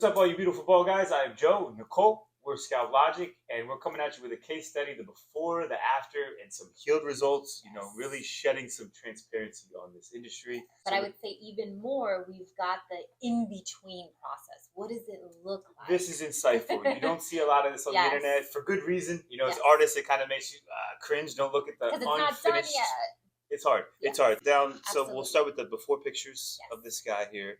What's up, all you beautiful ball guys? I'm Joe, Nicole. We're Scout Logic, and we're coming at you with a case study, the before, the after, and some healed results. You know, really shedding some transparency on this industry. But I would say even more, we've got the in-between process. What does it look like? This is insightful. You don't see a lot of this on the internet for good reason. You know, as artists, it kind of makes you cringe. Don't look at the unfinished. It's not done yet. It's hard. It's hard. So we'll start with the before pictures of this guy here.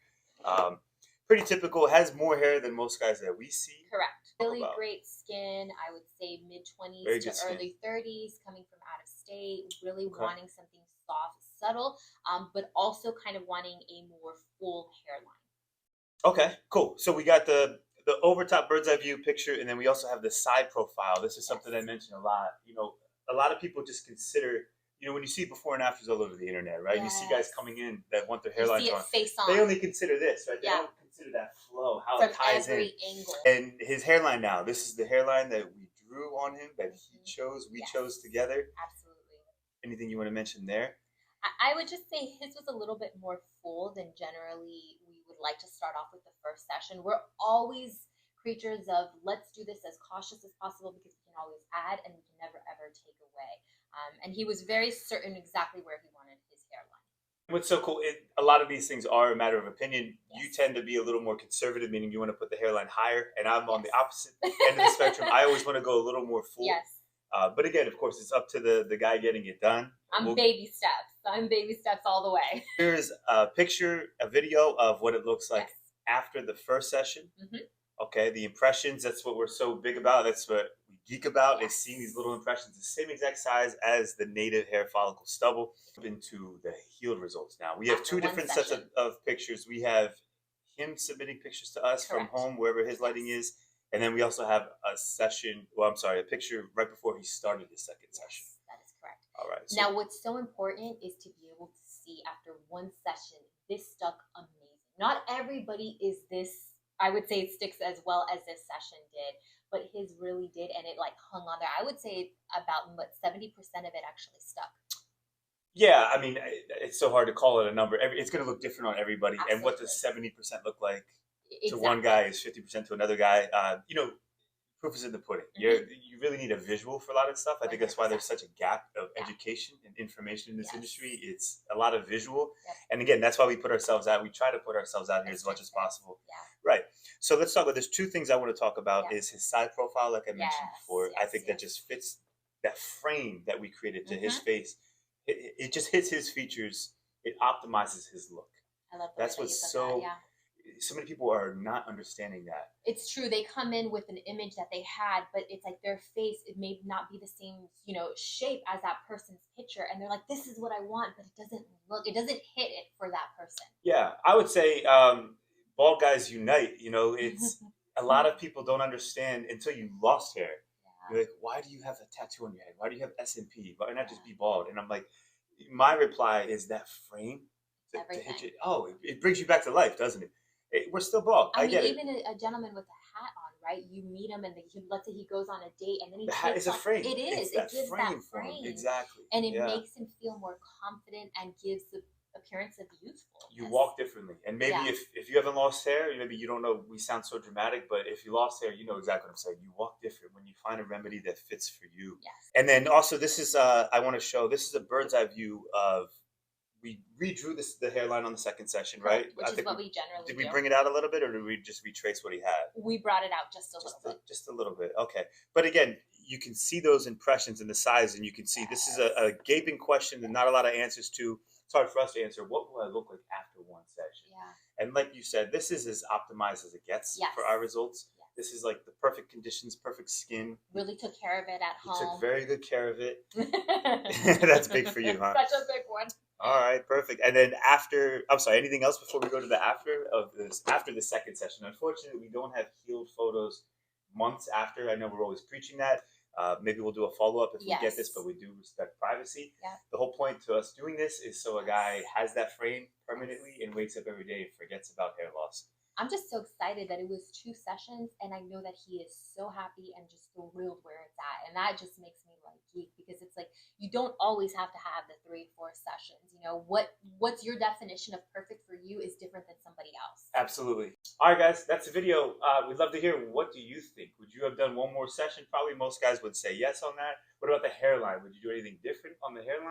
Pretty typical. Has more hair than most guys that we see. Correct. Really great skin. I would say mid-20s to early 30s, coming from out of state, really wanting something soft, subtle, but also kind of wanting a more full hairline. Okay, cool. So we got the over top bird's eye view picture, and then we also have the side profile. This is something I mention a lot. You know, a lot of people just consider, you know, when you see before and afters all over the internet, right? You see guys coming in that want their hairline on. Face on. They only consider this, right? They don't consider that flow, how it ties in. Angle. And his hairline now. This is the hairline that we drew on him, that he chose, we chose together. Absolutely. Anything you want to mention there? I would just say his was a little bit more full than generally we would like to start off with the first session. We're always creatures of let's do this as cautious as possible because we can always add and we can never ever take away. And he was very certain exactly where he wanted his hairline. What's so cool, a lot of these things are a matter of opinion. You tend to be a little more conservative, meaning you want to put the hairline higher, and I'm on the opposite end of the spectrum. I always want to go a little more full. But again, of course, it's up to the guy getting it done. I'm baby steps. I'm baby steps all the way. Here's a picture, a video of what it looks like after the first session. Okay, the impressions, that's what we're so big about. That's what we geek about, is seeing these little impressions, the same exact size as the native hair follicle stubble. Into the healed results now. We have two different sets of pictures. We have him submitting pictures to us from home, wherever his lighting is. And then we also have a session, a picture right before he started his second session. That is correct. All right. So now, what's so important is to be able to see after one session, this stuck amazing. Not everybody is this, I would say it sticks as well as this session did, but his really did, and it like hung on there. I would say about 70% of it actually stuck. Yeah, I mean, it's so hard to call it a number. It's going to look different on everybody. And what does 70% look like to one guy is 50% to another guy. You know, proof is in the pudding. You really need a visual for a lot of stuff. I think that's why there's such a gap of education and information in this industry. It's a lot of visual. And again, that's why we put ourselves out. We try to put ourselves out here as much as possible. Right. So let's talk about, there's two things I want to talk about is his side profile, like I mentioned before. I think that just fits that frame that we created to his face. It just hits his features. It optimizes his look. I love that. That's what's so many people are not understanding that. It's true. They come in with an image that they had, but it's like their face, it may not be the same, you know, shape as that person's picture. And they're like, this is what I want, but it doesn't hit it for that person. Yeah, I would say bald guys unite. You know, it's a lot of people don't understand until you lost hair. You're like, why do you have a tattoo on your head? Why do you have SMP? Why not just be bald? And I'm like, my reply is that frame to hit you. Oh, it brings you back to life, doesn't it? We're still bald. I mean, get even a gentleman with a hat on, right? You meet him, and let's say he goes on a date, and then he the hat is a frame. It is. It gives that frame. Exactly. And it makes him feel more confident and gives the appearance of youthful. You walk differently, and maybe if you haven't lost hair, maybe you don't know. We sound so dramatic, but if you lost hair, you know exactly what I'm saying. You walk different when you find a remedy that fits for you. And then also, this is I want to show. This is a bird's eye view of. We redrew the hairline on the second session, right? Which is what we generally do. Did we bring it out a little bit, or did we just retrace what he had? We brought it out just a little bit. Just a little bit, okay. But again, you can see those impressions in the size, and you can see this is a gaping question and not a lot of answers to. It's hard for us to answer. What will I look like after one session? And like you said, this is as optimized as it gets for our results. This is like the perfect conditions, perfect skin. Really took care of it at home. He took very good care of it. That's big for you, huh? Such a big one. All right, perfect. And then after, I'm sorry, anything else before we go to the after the second session? Unfortunately, we don't have healed photos months after. I know we're always preaching that. Maybe we'll do a follow-up if we get this, but we do respect privacy. The whole point to us doing this is so a guy has that frame permanently and wakes up every day and forgets about hair loss. I'm just so excited that it was 2 sessions, and I know that he is so happy and just thrilled where it's at, and that just makes me like geek, because it's like you don't always have to have the 3-4 sessions. You know, what's your definition of perfect for you is different than somebody else. Absolutely. All right, guys, that's the video. We'd love to hear, what do you think? Would you have done one more session? Probably most guys would say yes on that. What about the hairline? Would you do anything different on the hairline?